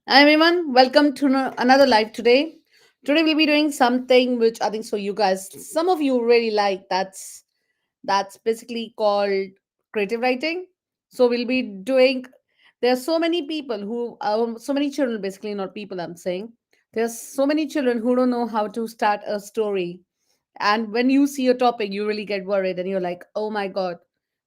Hi everyone, welcome to another live today. Today we'll be doing something which I think so you guys, some of you really like. That's basically called creative writing. So we'll be doing. There are so many people who, so many children, basically not people. I'm saying there's so many children who don't know how to start a story, and when you see a topic, you really get worried, and you're like, oh my god,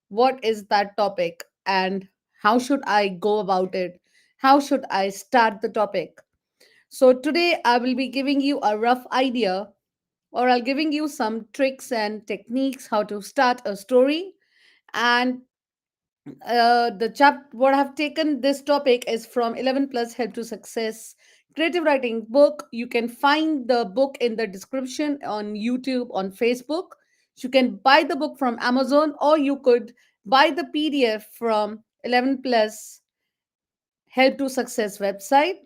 what is that topic, and how should I go about it? How should I start the topic? So today I will be giving you a rough idea, or I'll giving you some tricks and techniques how to start a story. And the chap what I've taken this topic is from 11 plus help to success creative writing book. You can find the book in the description on YouTube, on Facebook. You can buy the book from Amazon, or you could buy the PDF from 11 plus help to success website.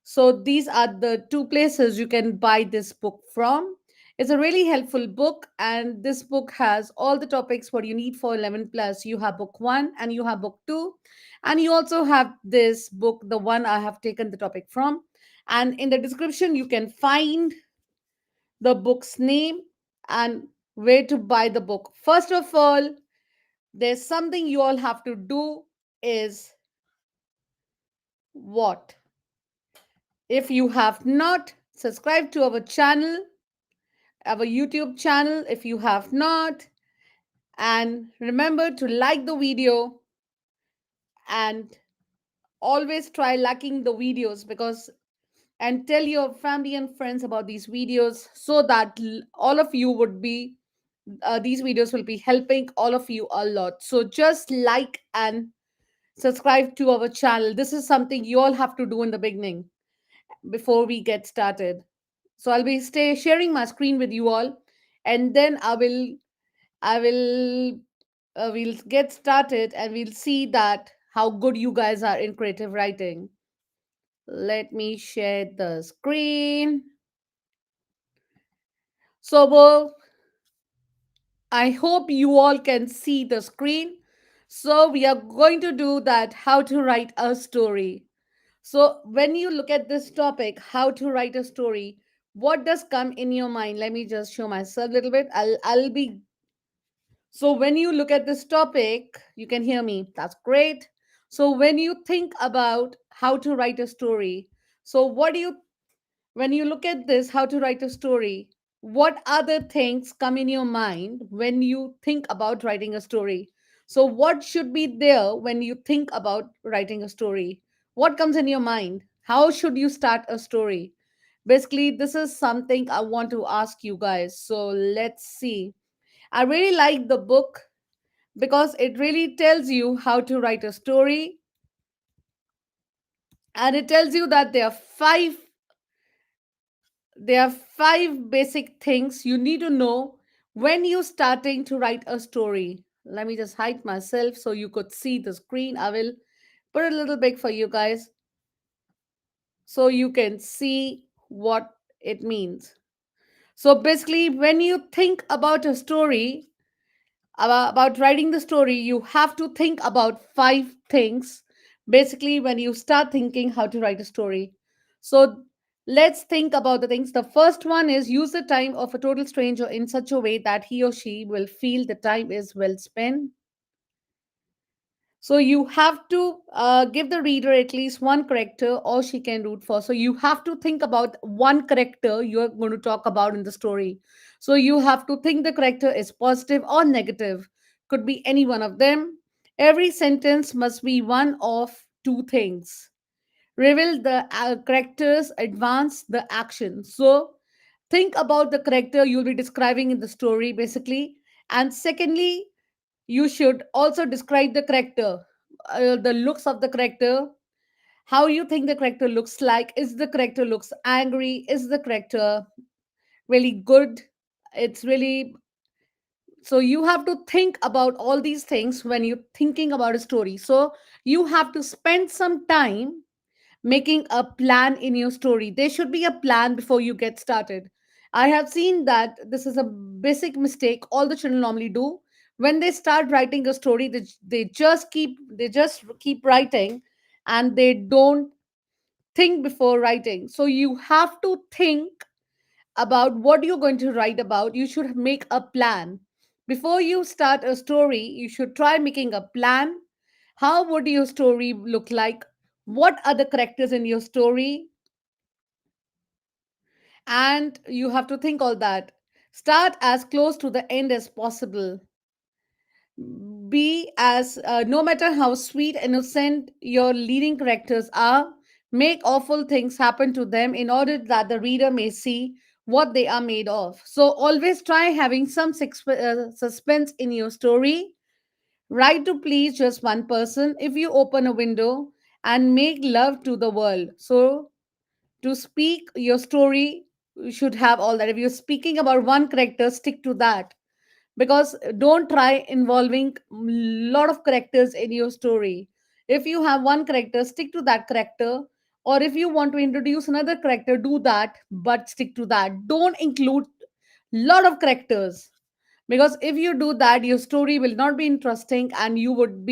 So these are the two places you can buy this book from. It's a really helpful book, and this book has all the topics what you need for 11 plus. You have book 1 and you have book 2, and you also have this book, the one I have taken the topic from. And in the description you can find the book's name and where to buy the book. First of all, there's something you all have to do is what? If you have not subscribed to our YouTube channel, if you have not, and remember to like the video and always try liking the videos, because and tell your family and friends about these videos so that all of you would be these videos will be helping all of you a lot. So just like and subscribe to our channel. This is something you all have to do in the beginning before we get started. So I'll be stay sharing my screen with you all, and then I will we'll get started, and we'll see that how good you guys are in creative writing. Let me share the screen. So well, I hope you all can see the screen. So we are going to do that, how to write a story. So when you look at this topic, how to write a story, what does come in your mind? Let me just show myself a little bit. I'll be So when you look at this topic, you can hear me. That's great. So when you think about how to write a story, so what do you when you look at this, how to write a story, what other things come in your mind when you think about writing a story? So what should be there when you think about writing a story? What comes in your mind? How should you start a story? Basically, this is something I want to ask you guys. So let's see. I really like the book because it really tells you how to write a story, and it tells you that there are five basic things you need to know when you're starting to write a story. Let me just hide myself so you could see the screen. I will put it a little big for you guys so you can see what it means. So basically, when you think about a story, about writing the story, you have to think about five things. Basically, when you start thinking how to write a story, so let's think about the things. The first one is use the time of a total stranger in such a way that he or she will feel the time is well spent. So you have to give the reader at least one character or she can root for. So you have to think about one character you're going to talk about in the story. So you have to think the character is positive or negative. Could be any one of them. Every sentence must be one of two things. Reveal the characters, advance the action. So think about the character you'll be describing in the story, basically. And secondly, you should also describe the character, the looks of the character, how you think the character looks like. Is the character looks angry? Is the character really good? It's really So you have to think about all these things when you're thinking about a story. So you have to spend some time making a plan in your story. There should be a plan before you get started. I have seen that this is a basic mistake all the children normally do. When they start writing a story, they just keep writing, and they don't think before writing. So you have to think about what you're going to write about. You should make a plan. Before you start a story, you should try making a plan. How would your story look like? What are the characters in your story? And you have to think all that. Start as close to the end as possible. Be as no matter how sweet, innocent your leading characters are, make awful things happen to them in order that the reader may see what they are made of. So always try having some suspense in your story. Write to please just one person. If you open a window and make love to the world, so to speak your story, you should have all that. If you're speaking about one character, stick to that, because don't try involving lot of characters in your story. If you have one character, stick to that character. Or if you want to introduce another character, do that, but stick to that. Don't include lot of characters, because if you do that, your story will not be interesting and you would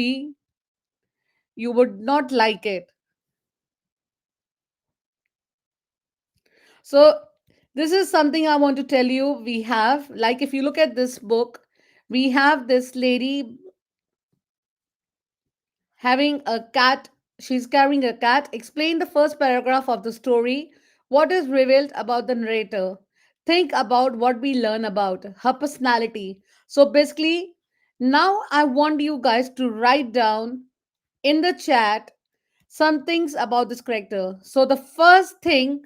not like it. So this is something I want to tell you. We have, like, if you look at this book, we have this lady having a cat. She's carrying a cat. Explain the first paragraph of the story. What is revealed about the narrator? Think about what we learn about her personality. So basically, now I want you guys to write down in the chat some things about this character. So the first thing,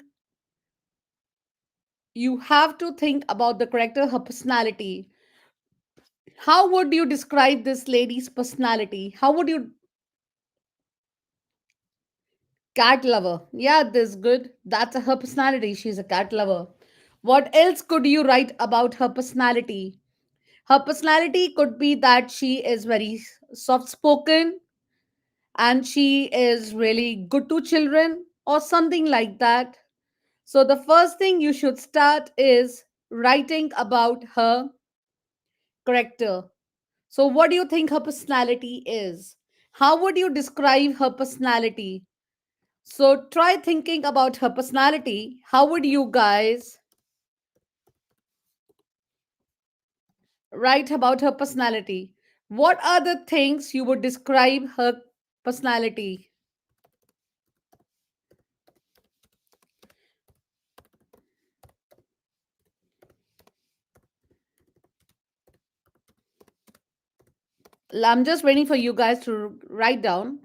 you have to think about the character, her personality. How would you describe this lady's personality? How would you? Cat lover. Yeah, this good. That's her personality. She's a cat lover. What else could you write about her personality? Her personality could be that she is very soft spoken and she is really good to children or something like that. So, the first thing you should start is writing about her character. So, what do you think her personality is? How would you describe her personality? So try thinking about her personality. How would you guys write about her personality? What are the things you would describe her personality? I'm just waiting for you guys to write down.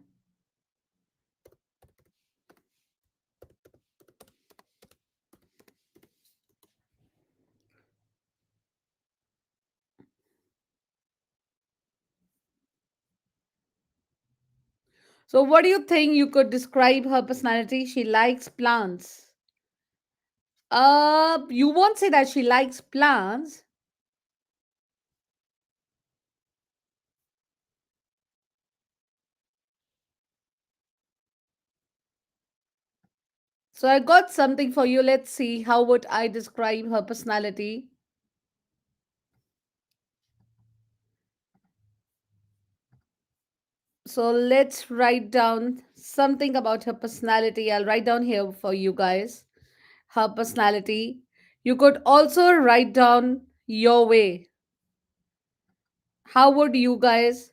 So, what do you think you could describe her personality? She likes plants. You won't say that she likes plants. So, I got something for you. Let's see how would I describe her personality. So let's write down something about her personality. I'll write down here for you guys her personality. You could also write down your way. How would you guys?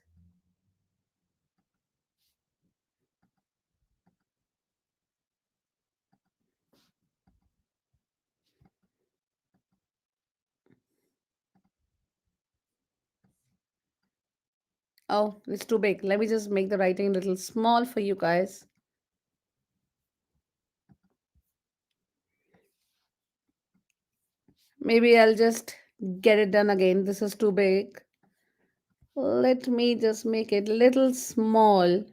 Oh, it's too big. Let me just make the writing a little small for you guys. Maybe I'll just get it done again. This is too big. Let me just make it a little small.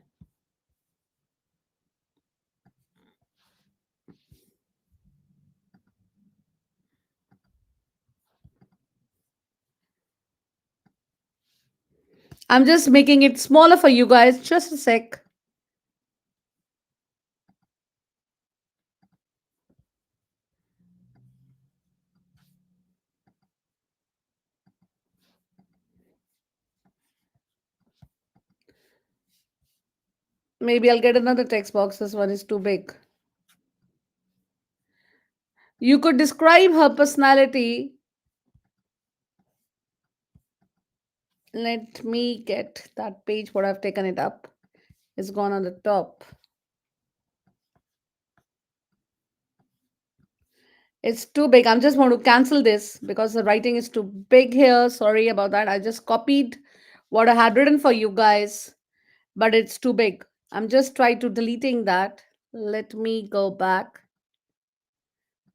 I'm just making it smaller for you guys. Just a sec. Maybe I'll get another text box. This one is too big. You could describe her personality. Let me get that page what I've taken it up. It's gone on the top. It's too big. I'm just want to cancel this because the writing is too big here. Sorry about that. I just copied what I had written for you guys, but it's too big. I'm just trying to deleting that. Let me go back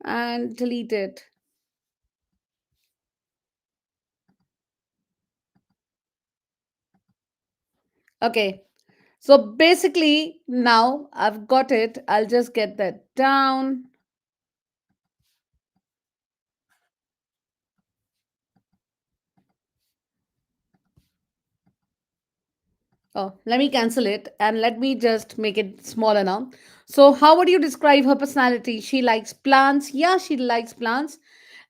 and delete it. Okay. So basically, now I've got it. I'll just get that down. Oh, let me cancel it and let me just make it smaller now. So, how would you describe her personality? She likes plants. Yeah, she likes plants.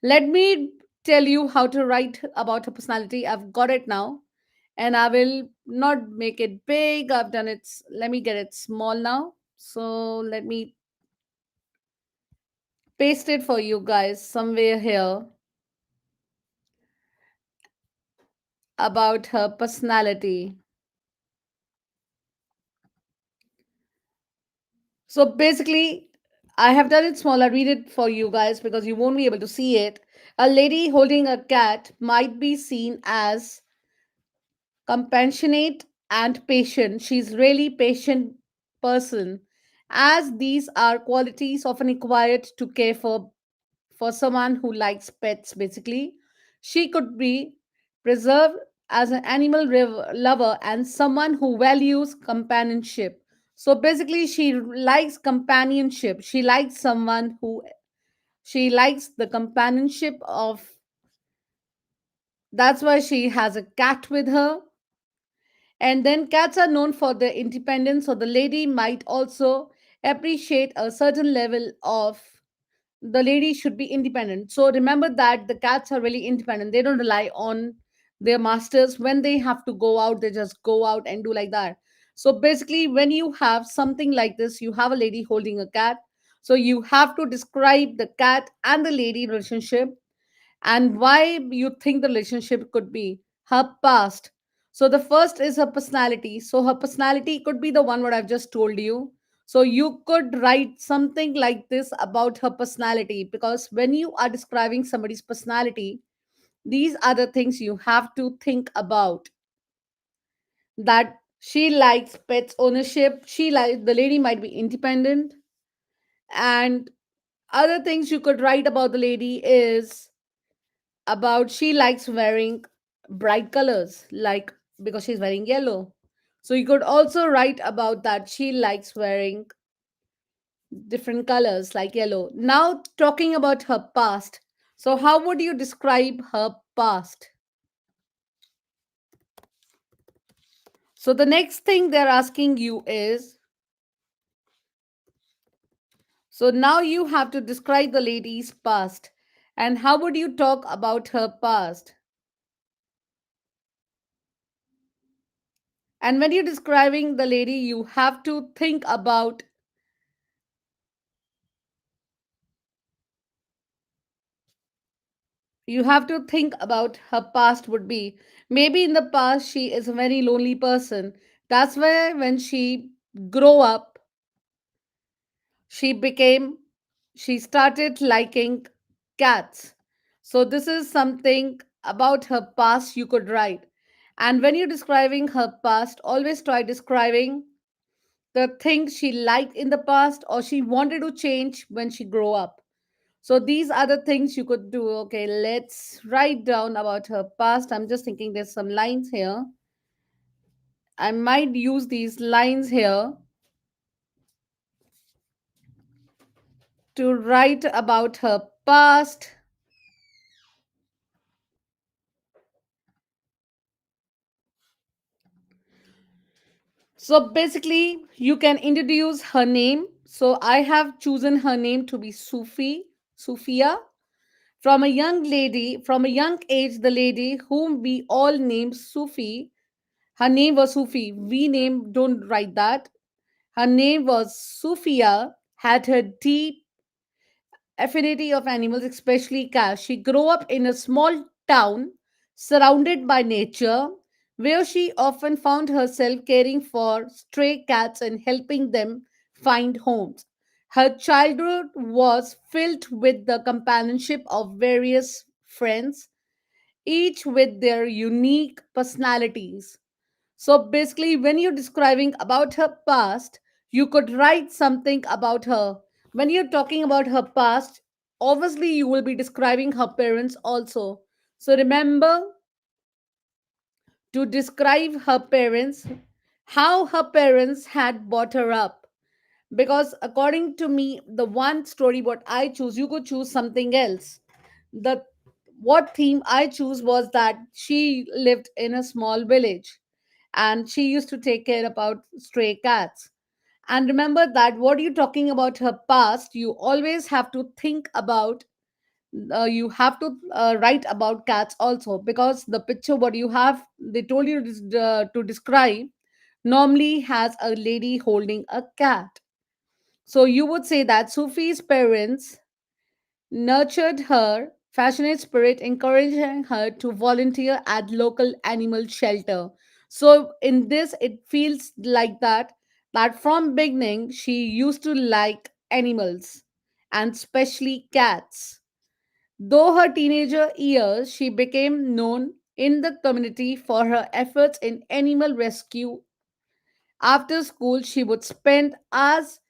Let me tell you how to write about her personality. I've got it now and I will not make it big. I've done it. Let me get it small now. So, let me paste it for you guys somewhere here about her personality. So basically, I have done it small. I'll read it for you guys because you won't be able to see it. A lady holding a cat might be seen as compassionate and patient. She's really patient person, as these are qualities often required to care for someone who likes pets. Basically, she could be preserved as an animal lover and someone who values companionship. So basically, she likes companionship. She likes someone who she likes the companionship of. That's why she has a cat with her. And then cats are known for their independence, so the lady might also appreciate a certain level of the lady should be independent. So remember that the cats are really independent. They don't rely on their masters. When they have to go out, they just go out and do like that. So basically, when you have something like this, you have a lady holding a cat. So you have to describe the cat and the lady relationship and why you think the relationship could be her past. So the first is her personality. So her personality could be the one what I've just told you. So you could write something like this about her personality, because when you are describing somebody's personality, these are the things you have to think about. That she likes pets ownership, she like the lady might be independent, and other things you could write about the lady is about she likes wearing bright colors, like because she's wearing yellow. So you could also write about that she likes wearing different colors like yellow. Now, talking about her past. So, how would you describe her past? So, the next thing they're asking you is, so now you have to describe the lady's past. And how would you talk about her past? And when you're describing the lady, you have to think about her past would be, maybe in the past she is a very lonely person. That's why when she grow up, she became she started liking cats. So this is something about her past you could write. And when you're describing her past, always try describing the things she liked in the past or she wanted to change when she grew up. So these are the things you could do. Okay, let's write down about her past. I'm just thinking there's some lines here. I might use these lines here to write about her past. So basically, you can introduce her name. So I have chosen her name to be Sufia. From a young age, the lady whom we all name Sufi, her name was Sufi. We name, don't write that. Her name was Sufia, had her deep affinity of animals, especially cats. She grew up in a small town surrounded by nature, where she often found herself caring for stray cats and helping them find homes. Her childhood was filled with the companionship of various friends, each with their unique personalities. So basically, when you're describing about her past, you could write something about her. When you're talking about her past, obviously you will be describing her parents also. So remember to describe her parents, how her parents had brought her up. Because according to me, the one story what I choose, you could choose something else. The what theme I choose was that she lived in a small village and she used to take care about stray cats. And remember that what you're talking about her past, you always have to think about, you have to write about cats also, because the picture what you have, they told you to describe, normally has a lady holding a cat. So you would say that Sufi's parents nurtured her passionate spirit, encouraging her to volunteer at local animal shelter. So in this, it feels like that from beginning she used to like animals, and especially cats. Though her teenager years, she became known in the community for her efforts in animal rescue. After school, she would spend hours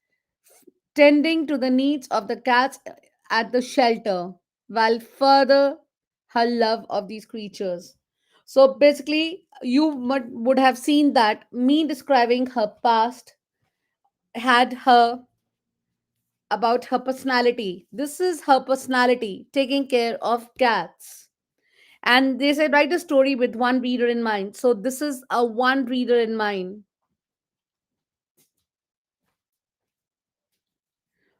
tending to the needs of the cats at the shelter, while further her love of these creatures. So basically, you would have seen that me describing her past had her about her personality. This is her personality, taking care of cats. And they said, write a story with one reader in mind. So this is a one reader in mind.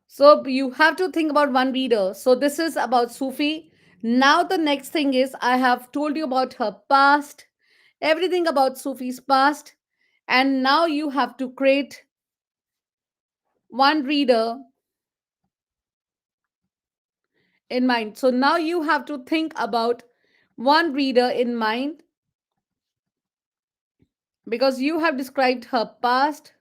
So you have to think about one reader. So this is about Sufi. Now the next thing is I have told you about her past, everything about Sufi's past, and now you have to create one reader in mind. So now you have to think about one reader in mind, because you have described her past.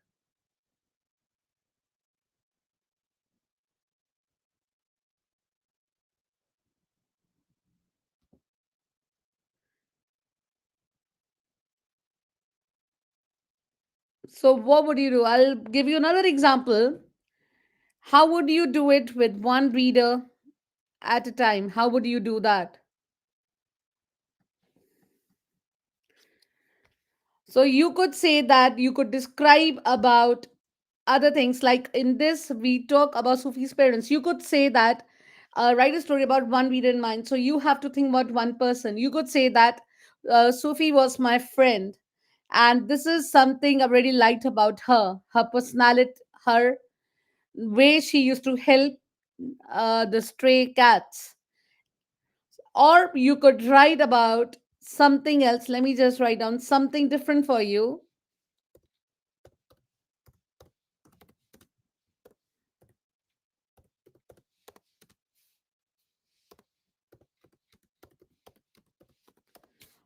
So what would you do? I'll give you another example. How would you do it with one reader at a time? How would you do that? So you could say that you could describe about other things, like in this we talk about Sufi's parents. You could say that write a story about one reader in mind. So you have to think about one person. You could say that Sufi was my friend, and this is something I really liked about her, her personality, her way she used to help the stray cats. Or you could write about something else. Let me just write down something different for you.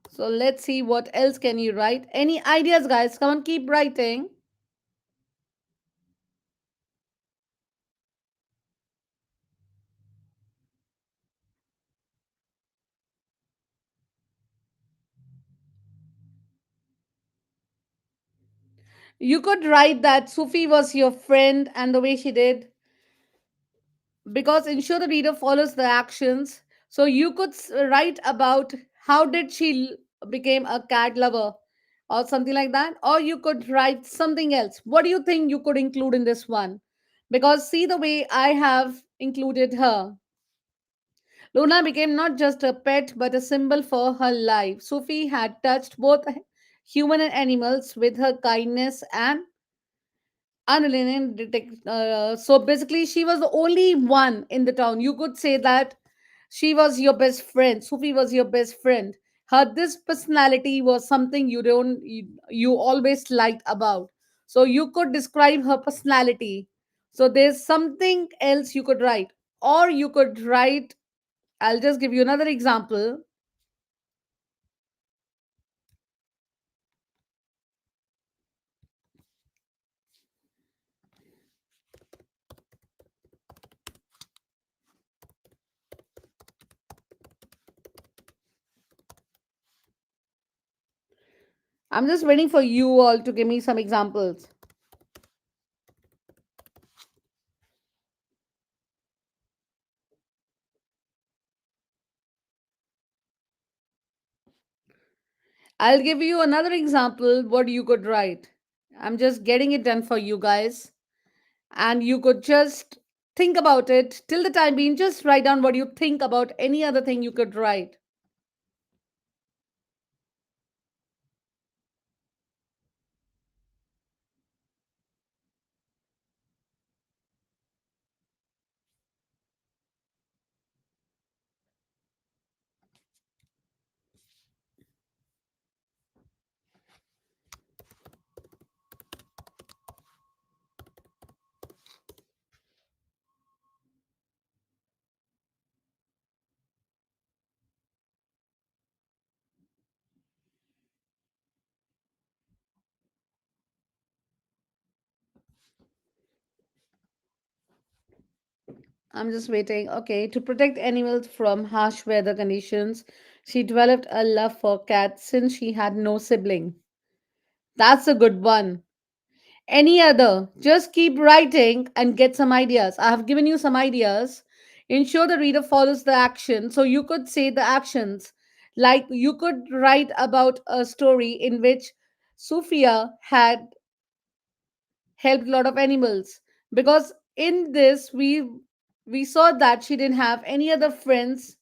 So let's see what else can you write. Any ideas, guys? Come on, keep writing. You could write that Sufi was your friend and the way she did, because ensure the reader follows the actions. So you could write about how did she became a cat lover or something like that. Or you could write something else. What do you think you could include in this one? Because see the way I have included her. Luna became not just a pet but a symbol for her life. Sufi had touched both human and animals with her kindness and unalienated so basically, she was the only one in the town. You could say that she was your best friend. Sufi was your best friend. Her this personality was something you always liked about. So you could describe her personality. So there's something else you could write. Or you could write, I'll just give you another example. I'm just waiting for you all to give me some examples. I'll give you another example what you could write. I'm just getting it done for you guys. And you could just think about it till the time being. Just write down what you think about any other thing you could write. I'm just waiting. Okay. To protect animals from harsh weather conditions, she developed a love for cats since she had no sibling. That's a good one. Any other? Just keep writing and get some ideas. I have given you some ideas. Ensure the reader follows the action. So you could say the actions. Like you could write about a story in which Sophia had helped a lot of animals, because in this we saw that she didn't have any other friends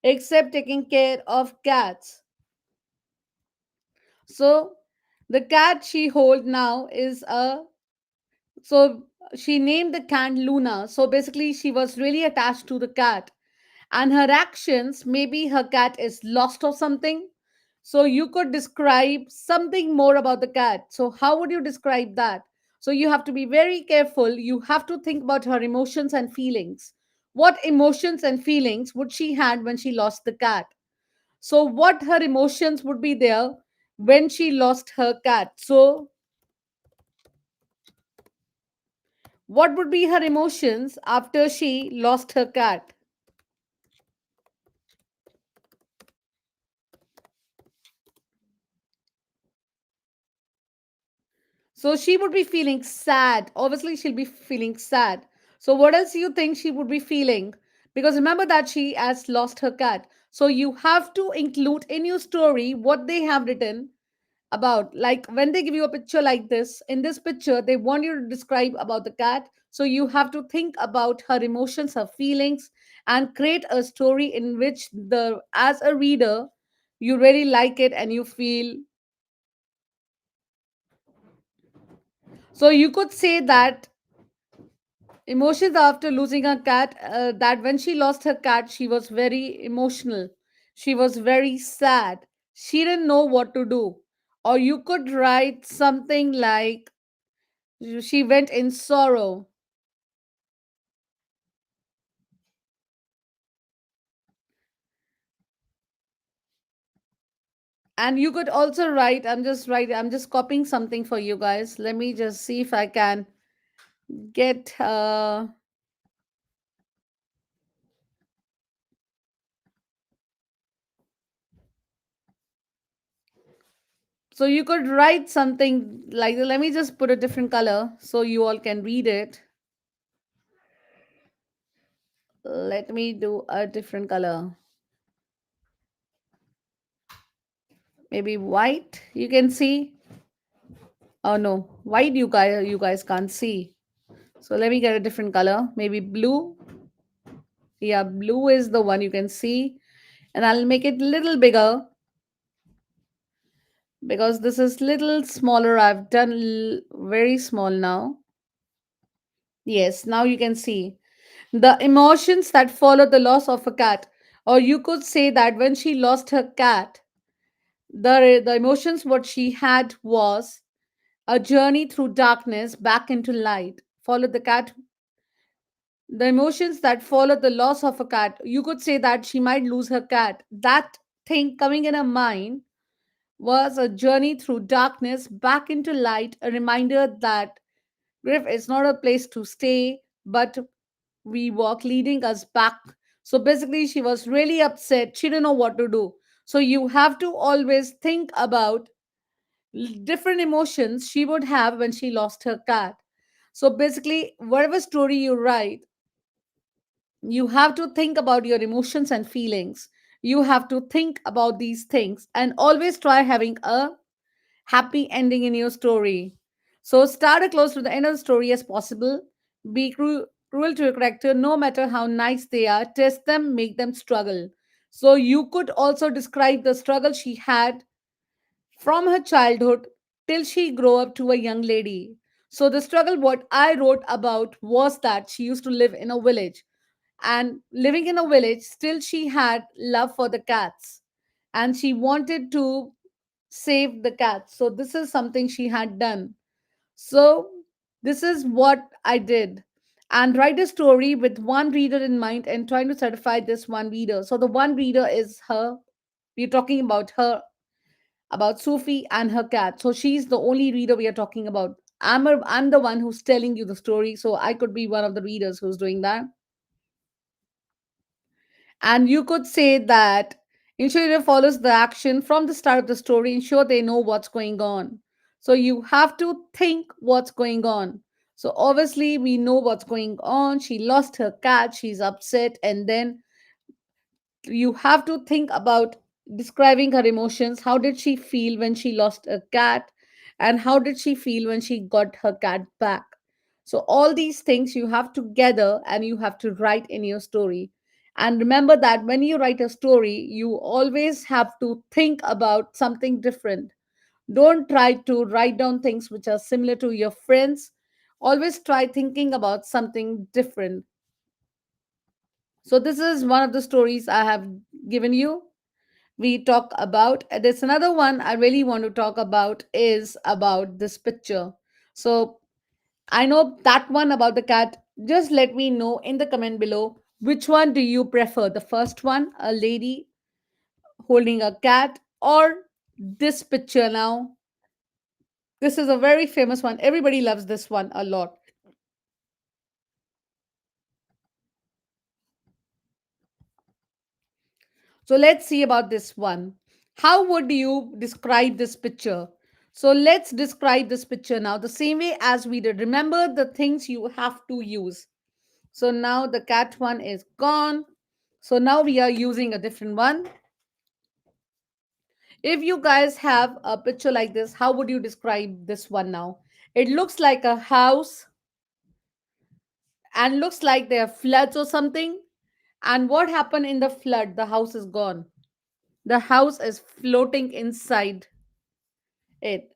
except taking care of cats. So the cat she hold now is a, so she named the cat Luna. So basically she was really attached to the cat, and her actions, maybe her cat is lost or something. So you could describe something more about the cat. So how would you describe that? So you have to be very careful. You have to think about her emotions and feelings. What emotions and feelings would she had when she lost the cat? So what her emotions would be there when she lost her cat? So what would be her emotions after she lost her cat? So she would be feeling sad. Obviously, she'll be feeling sad. So what else do you think she would be feeling? Because remember that she has lost her cat. So you have to include in your story what they have written about. Like when they give you a picture like this, in this picture, they want you to describe about the cat. So you have to think about her emotions, her feelings, and create a story in which the as a reader, you really like it and you feel. So you could say that emotions after losing a cat, that when she lost her cat, she was very emotional. She was very sad. She didn't know what to do. Or you could write something like she went in sorrow. And you could also write, I'm just copying something for you guys. Let me just see if I can get so you could write something like, let me just put a different color so you all can read it. Let me do a different color. Maybe white, you can see. Oh no, white you guys can't see. So let me get a different color. Maybe blue. Yeah, blue is the one you can see. And I'll make it little bigger because this is little smaller. I've done very small now. Yes, now you can see the emotions that follow the loss of a cat. Or you could say that when she lost her cat, the emotions what she had was a journey through darkness back into light. Followed the cat. The emotions that follow the loss of a cat. You could say that she might lose her cat. That thing coming in her mind was a journey through darkness back into light, a reminder that grief is not a place to stay, but we walk leading us back. So basically, she was really upset. She didn't know what to do. So you have to always think about different emotions she would have when she lost her cat. So basically, whatever story you write, you have to think about your emotions and feelings. You have to think about these things and always try having a happy ending in your story. So start as close to the end of the story as possible. Be cruel to your character, no matter how nice they are. Test them, make them struggle. So you could also describe the struggle she had from her childhood till she grew up to a young lady. So the struggle what I wrote about was that she used to live in a village, and living in a village still she had love for the cats, and she wanted to save the cats. So this is something she had done. So this is what I did, and write a story with one reader in mind and trying to satisfy this one reader. So the one reader is her. We're talking about her, about Sufi and her cat. So she's the only reader we are talking about. I'm the one who's telling you the story, so I could be one of the readers who's doing that. And you could say that ensure follows the action from the start of the story, ensure they know what's going on. So you have to think what's going on. So obviously we know what's going on. She lost her cat, she's upset, and then you have to think about describing her emotions. How did she feel when she lost a cat, and how did she feel when she got her cat back? So all these things you have to gather and you have to write in your story. And remember that when you write a story, you always have to think about something different. Don't try to write down things which are similar to your friends. Always try thinking about something different. So this is one of the stories I have given you. We talk about, there's another one I really want to talk about, is about this picture. So I know that one about the cat. Just let me know in the comment below, which one do you prefer, the first one, a lady holding a cat, or this picture now? This is a very famous one, everybody loves this one a lot. So let's see about this one. How would you describe this picture? So let's describe this picture now the same way as we did. Remember the things you have to use. So now the cat one is gone. So now we are using a different one. If you guys have a picture like this, how would you describe this one now? It looks like a house and looks like there are floods or something. And what happened in the flood? The house is gone. The house is floating inside it.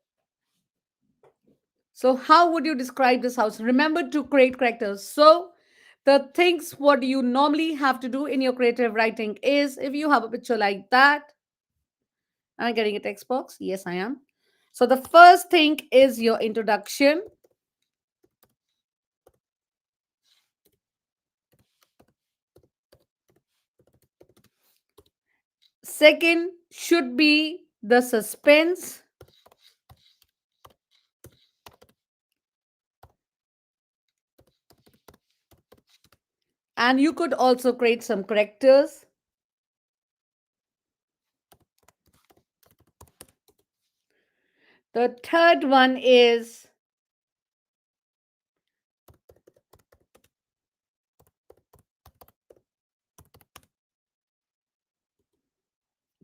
So, how would you describe this house? Remember to create characters. So, the things what you normally have to do in your creative writing is, if you have a picture like that, am I getting a text box? Yes, I am. So, the first thing is your introduction. Second should be the suspense. And you could also create some characters. The third one is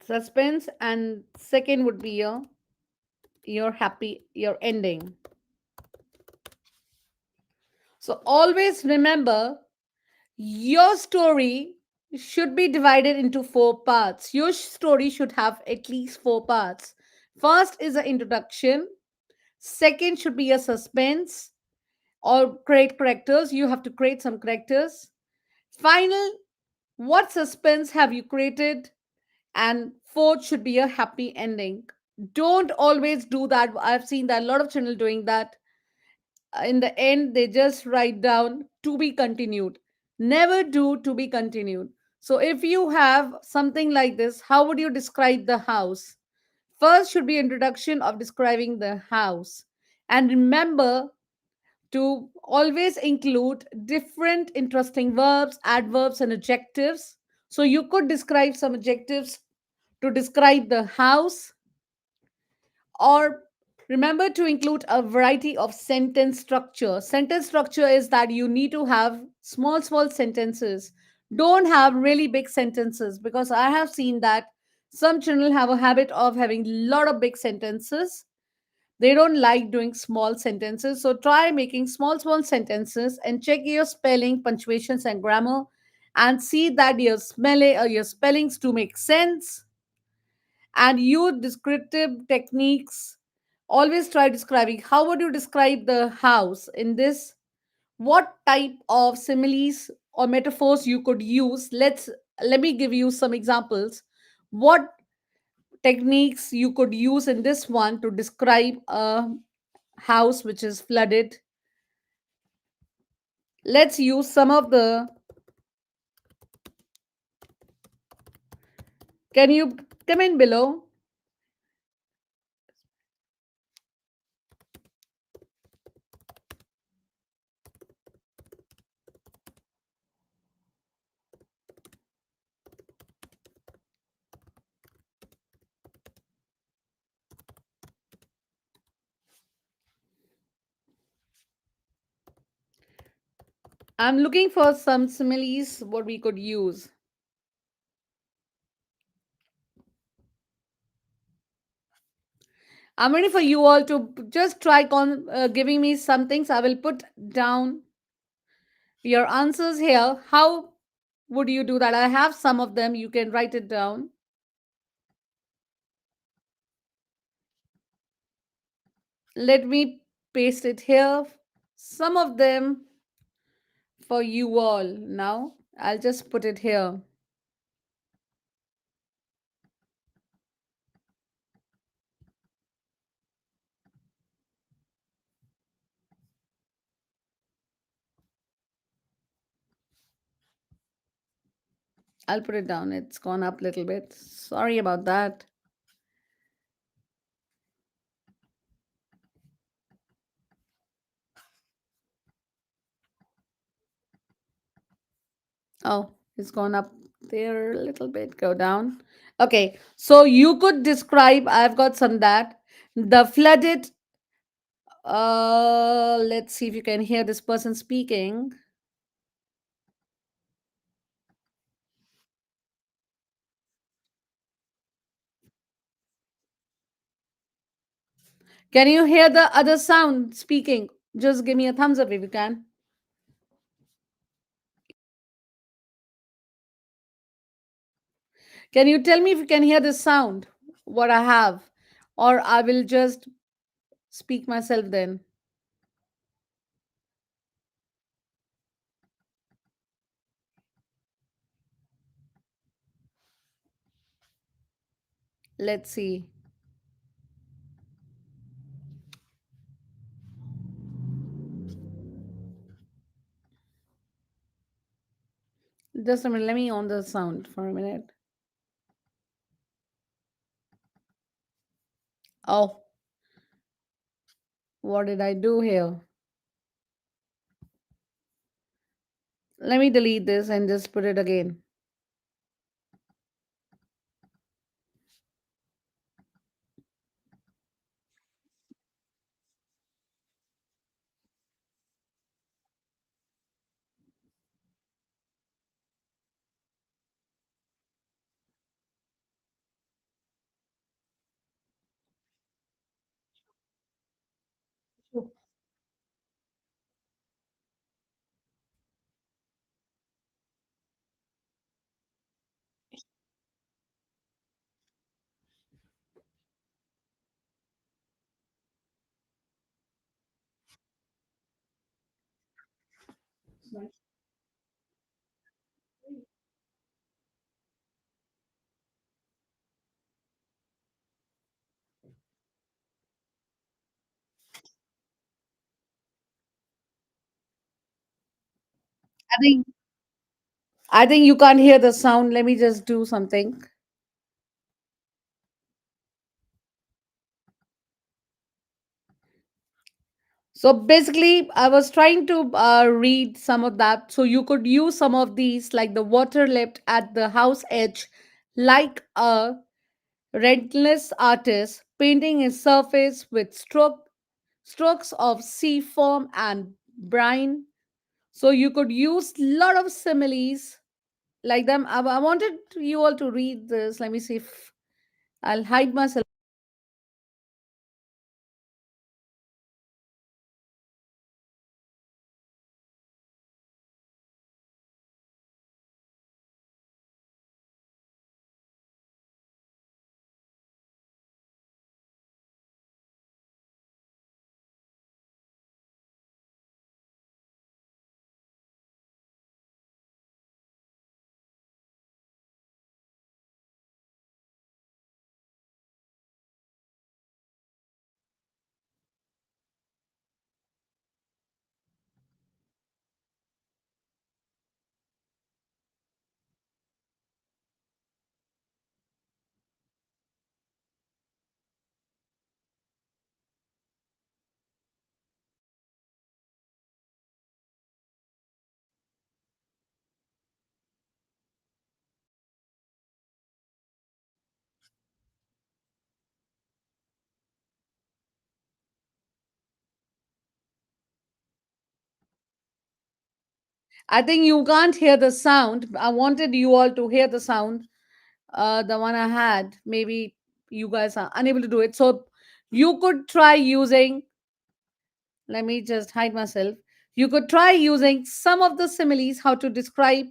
suspense, and second would be your happy, your ending. So always remember, your story should be divided into four parts. Your story should have at least four parts. First is the introduction, second should be a suspense or create characters. You have to create some characters. Final, what suspense have you created? And fourth should be a happy ending. Don't always do that. I've seen that a lot of channel doing that. In the end, they just write down to be continued. Never do to be continued. So if you have something like this, how would you describe the house? First should be introduction of describing the house. And remember to always include different interesting verbs, adverbs, and adjectives. So you could describe some adjectives to describe the house, or remember to include a variety of sentence structure. Sentence structure is that you need to have small sentences. Don't have really big sentences, because I have seen that some children have a habit of having a lot of big sentences. They don't like doing small sentences. So try making small sentences and check your spelling, punctuations, and grammar, and see that your spellings do make sense, and use descriptive techniques. Always try describing. How would you describe the house in this? What type of similes or metaphors you could use? Let me give you some examples. What techniques you could use in this one to describe a house which is flooded? Let's use some of the. Can you come in below? I'm looking for some similes what we could use. I'm ready for you all to just try giving me some things. I will put down your answers here. How would you do that? I have some of them. You can write it down. Let me paste it here. Some of them for you all. Now, I'll just put it here. I'll put it down. It's gone up a little bit. Sorry about that. Oh, it's gone up there a little bit. Go down. Okay, so you could describe. I've got some that the flooded. Let's see if you can hear this person speaking. Can you hear the other sound speaking? Just give me a thumbs up if you can. Can you tell me if you can hear the sound? What I have, or I will just speak myself then. Let's see. Just a minute. Let me on the sound for a minute. Oh, what did I do here? Let me delete this and just put it again. I think. I think you can't hear the sound. Let me just do something. So basically, I was trying to read some of that. So you could use some of these, like the water left at the house edge, like a relentless artist painting his surface with strokes of sea foam and brine. So you could use a lot of similes like them. I wanted you all to read this. Let me see if I'll hide myself. I think you can't hear the sound. I wanted you all to hear the sound, the one I had. Maybe you guys are unable to do it. So you could try using, let me just hide myself. You could try using some of the similes how to describe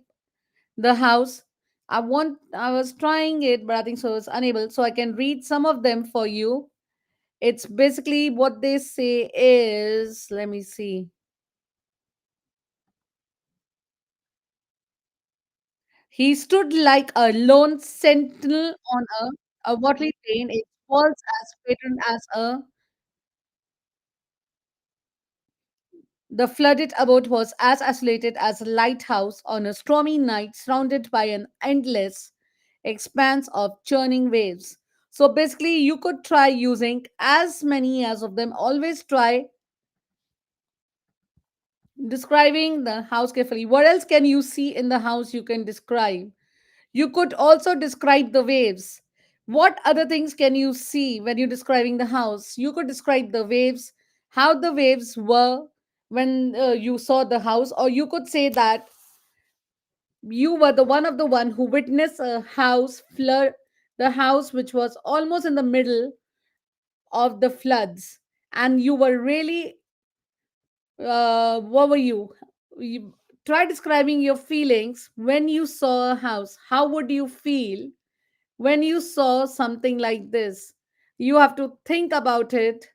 the house. I was trying it, but I think so it's unable. So I can read some of them for you. It's basically what they say is, let me see. He stood like a lone sentinel on a watery plain, its walls as patterned as a. The flooded abode was as isolated as a lighthouse on a stormy night, surrounded by an endless expanse of churning waves. So basically, you could try using as many as of them. Always try describing the house carefully. What else can you see in the house you can describe? You could also describe the waves. What other things can you see when you're describing the house? You could describe the waves, how the waves were when you saw the house, or you could say that you were the one who witnessed a house flood, the house which was almost in the middle of the floods, and you were really what were you try describing your feelings when you saw a house. How would you feel when you saw something like this? You have to think about it,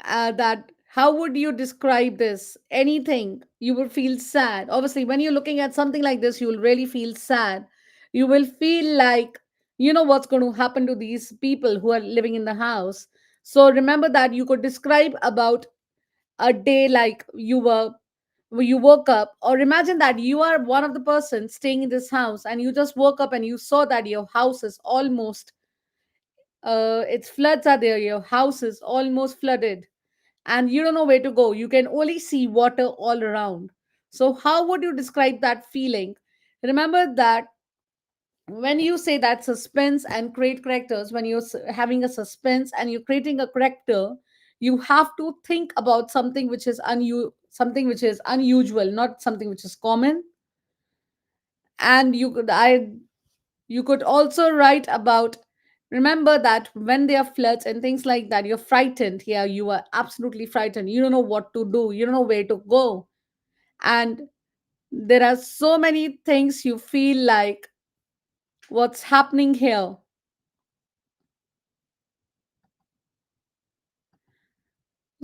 that how would you describe this? Anything, you would feel sad. Obviously, when you're looking at something like this, you will really feel sad. You will feel like you know what's going to happen to these people who are living in the house. So remember that you could describe about a day like you woke up, or imagine that you are one of the persons staying in this house and you just woke up and you saw that your house is almost its floods are there, your house is almost flooded, and you don't know where to go. You can only see water all around. So how would you describe that feeling? Remember that when you say that suspense and create characters, when you're having a suspense and you're creating a character, you have to think about something which is something which is unusual, not something which is common. And you could also write about, remember that when there are floods and things like that, you're frightened. Yeah, you are absolutely frightened. You don't know what to do, you don't know where to go. And there are so many things you feel like, what's happening here?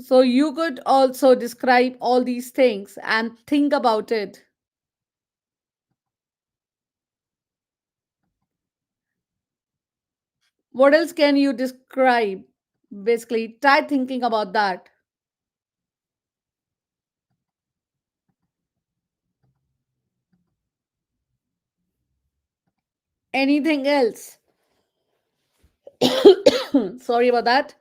So you could also describe all these things and think about it. What else can you describe? Basically, try thinking about that. anything else. Sorry about that.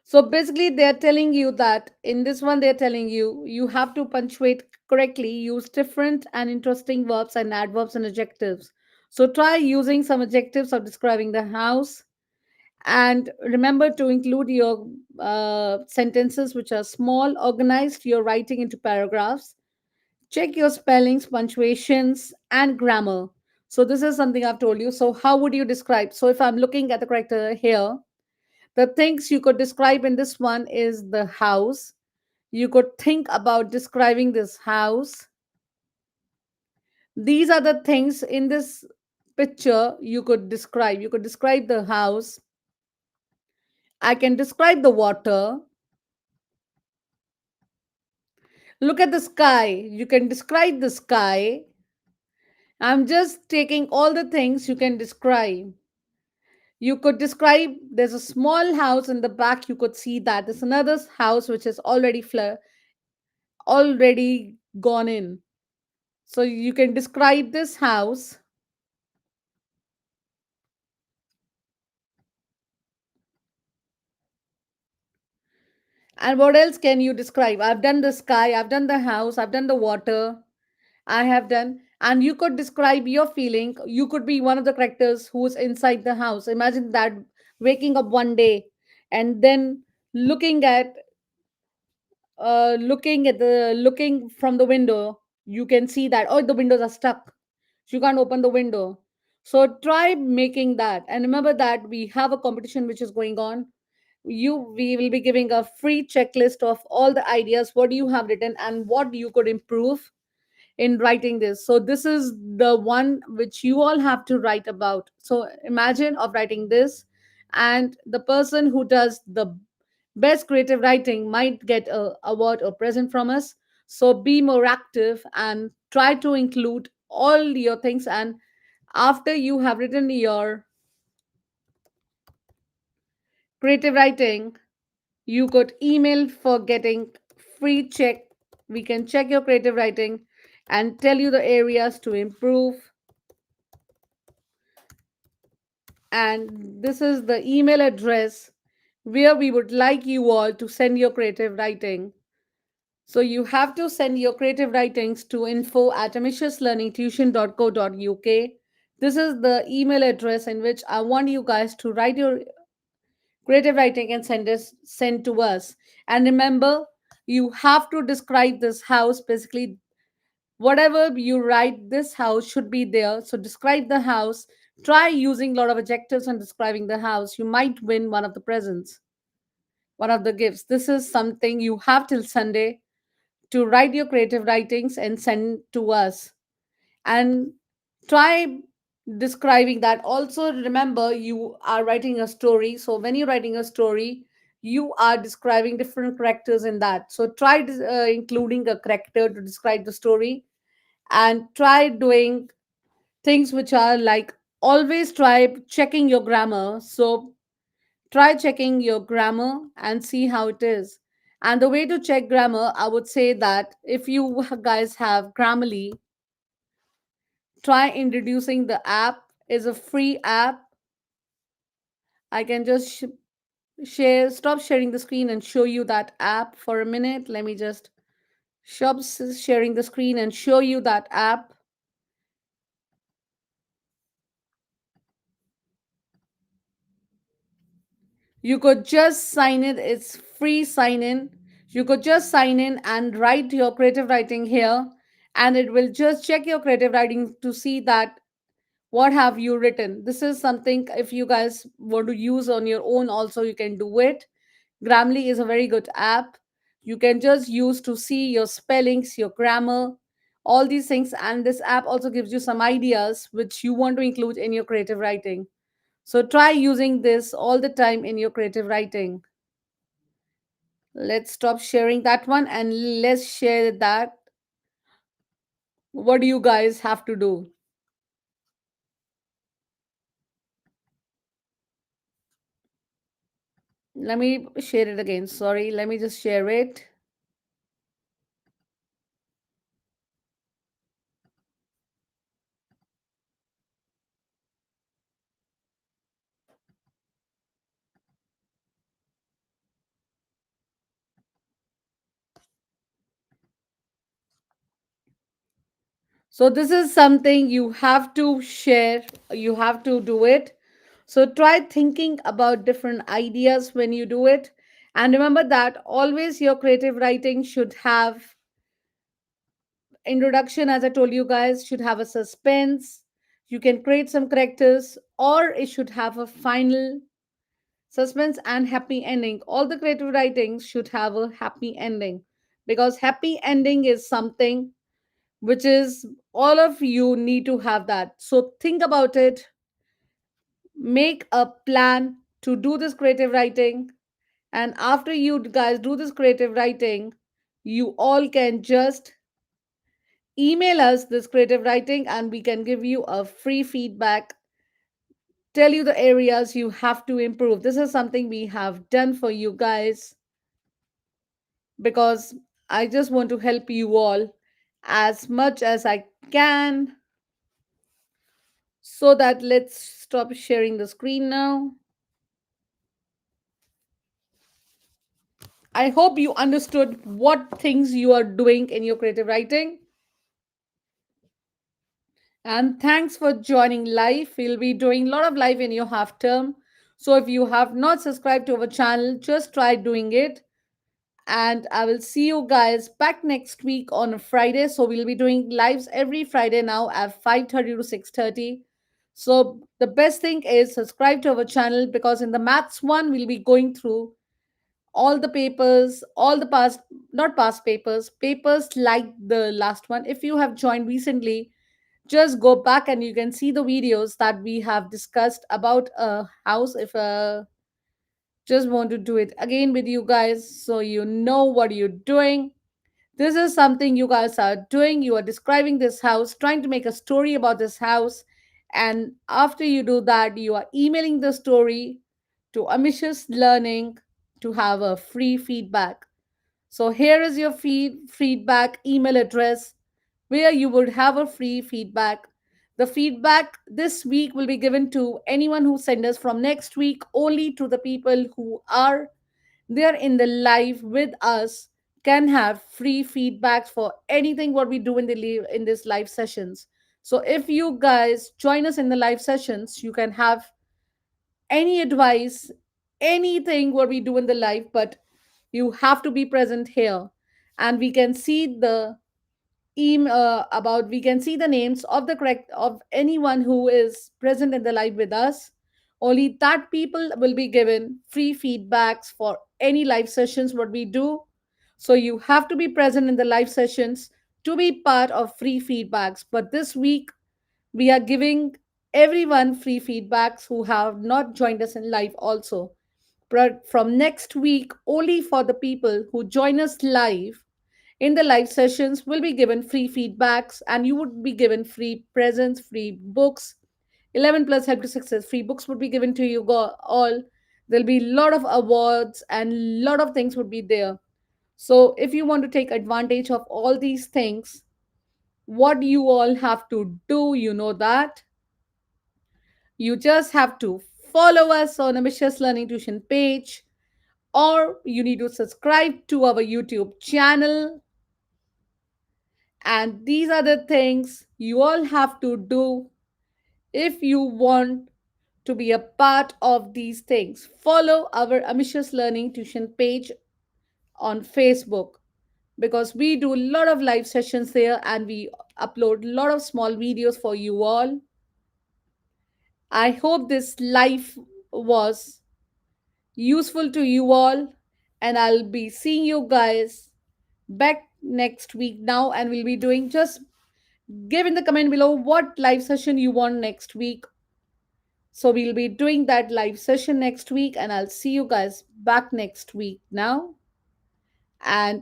So basically, they're telling you that in this one, they're telling you you have to punctuate correctly, use different and interesting verbs and adverbs and adjectives. So try using some adjectives of describing the house, and remember to include your sentences which are small, organized, your writing into paragraphs. Check your spellings, punctuations, and grammar. So this is something I've told you. So how would you describe? So if I'm looking at the character here, the things you could describe in this one is the house. You could think about describing this house. These are the things in this picture you could describe. You could describe the house. I can describe the water. Look at the sky. You can describe the sky. I'm just taking all the things you can describe. You could describe there's a small house in the back. You could see that there's another house which is already gone in. So you can describe this house. And what else can you describe? I've done the sky, I've done the house, I've done the water, I have done. And you could describe your feeling. You could be one of the characters who's inside the house. Imagine that, waking up one day and then looking at looking from the window, you can see that, oh, the windows are stuck. You can't open the window. So try making that. And remember that we have a competition which is going on. We will be giving a free checklist of all the ideas what you have written and what you could improve in writing this. So this is the one which you all have to write about. So imagine of writing this, and the person who does the best creative writing might get a award or present from us. So be more active and try to include all your things. And after you have written your creative writing, you could email for getting free check. We can check your creative writing and tell you the areas to improve. And this is the email address where we would like you all to send your creative writing. So you have to send your creative writings to info@ambitiouslearningtuition.co.uk. This is the email address in which I want you guys to write your creative writing and send to us. And remember, you have to describe this house. Basically, whatever you write, this house should be there. So describe the house. Try using a lot of adjectives and describing the house. You might win one of the presents, one of the gifts. This is something you have till Sunday to write your creative writings and send to us. And try describing that. Also remember, you are writing a story. So when you're writing a story, you are describing different characters in that. So try including a character to describe the story, and try doing things which are like, always try checking your grammar. So try checking your grammar and see how it is. And the way to check grammar, I would say that if you guys have Grammarly, try introducing the app. Is a free app. I can just share stop sharing the screen and show you that app for a minute. Let me just stop sharing the screen and show you that app. You could just sign it. It's free sign in. You could just sign in and write your creative writing here, and it will just check your creative writing to see that what have you written. This is something, if you guys want to use on your own also, you can do it. Grammarly is a very good app. You can just use to see your spellings, your grammar, all these things. And this app also gives you some ideas which you want to include in your creative writing. So try using this all the time in your creative writing. Let's stop sharing that one and let's share that. What do you guys have to do? Let me share it again. Sorry, let me just share it. So this is something you have to share, you have to do it. So try thinking about different ideas when you do it. And remember that always your creative writing should have introduction, as I told you guys, should have a suspense. You can create some characters, or it should have a final suspense and happy ending. All the creative writings should have a happy ending, because happy ending is something which is all of you need to have that. So think about it, make a plan to do this creative writing, and after you guys do this creative writing, you all can just email us this creative writing and we can give you a free feedback, tell you the areas you have to improve. This is something we have done for you guys because I just want to help you all as much as I can. So that let's stop sharing the screen now. I hope you understood what things you are doing in your creative writing. And thanks for joining live. We'll be doing a lot of live in your half term. So if you have not subscribed to our channel, just try doing it. And I will see you guys back next week on a Friday. So we'll be doing lives every Friday now at 5:30 to 6:30. So the best thing is subscribe to our channel, because in the maths one we'll be going through all the papers, all the past, not past papers, papers like the last one. If you have joined recently, just go back and you can see the videos that we have discussed about a house. If just want to do it again with you guys so you know what you're doing. This is something you guys are doing. You are describing this house, trying to make a story about this house. And after you do that, you are emailing the story to Ambitious Learning to have a free feedback. So here is your feedback email address where you would have a free feedback. The feedback this week will be given to anyone who sends us. From next week, only to the people who are there in the live with us can have free feedbacks for anything what we do in in this live sessions. So if you guys join us in the live sessions, you can have any advice, anything what we do in the live, but you have to be present here. And we can see the about we can see the names of the correct of anyone who is present in the live with us. Only that people will be given free feedbacks for any live sessions what we do. So you have to be present in the live sessions to be part of free feedbacks. But this week we are giving everyone free feedbacks who have not joined us in live also. But from next week, only for the people who join us live in the live sessions will be given free feedbacks, and you would be given free presents, free books. 11 plus help to success free books would be given to you all. There'll be a lot of awards and lot of things would be there. So if you want to take advantage of all these things, what you all have to do, you know that you just have to follow us on Ambitious Learning Tuition page, or you need to subscribe to our YouTube channel. And these are the things you all have to do if you want to be a part of these things. Follow our Ambitious Learning Tuition page on Facebook, because we do a lot of live sessions there and we upload a lot of small videos for you all. I hope this live was useful to you all, and I'll be seeing you guys back next week now, and we'll be doing, just give in the comment below what live session you want next week. So we'll be doing that live session next week, and I'll see you guys back next week now. And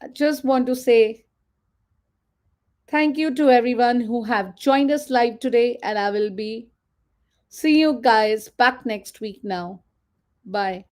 I just want to say thank you to everyone who have joined us live today, and I will be see you guys back next week now. Bye.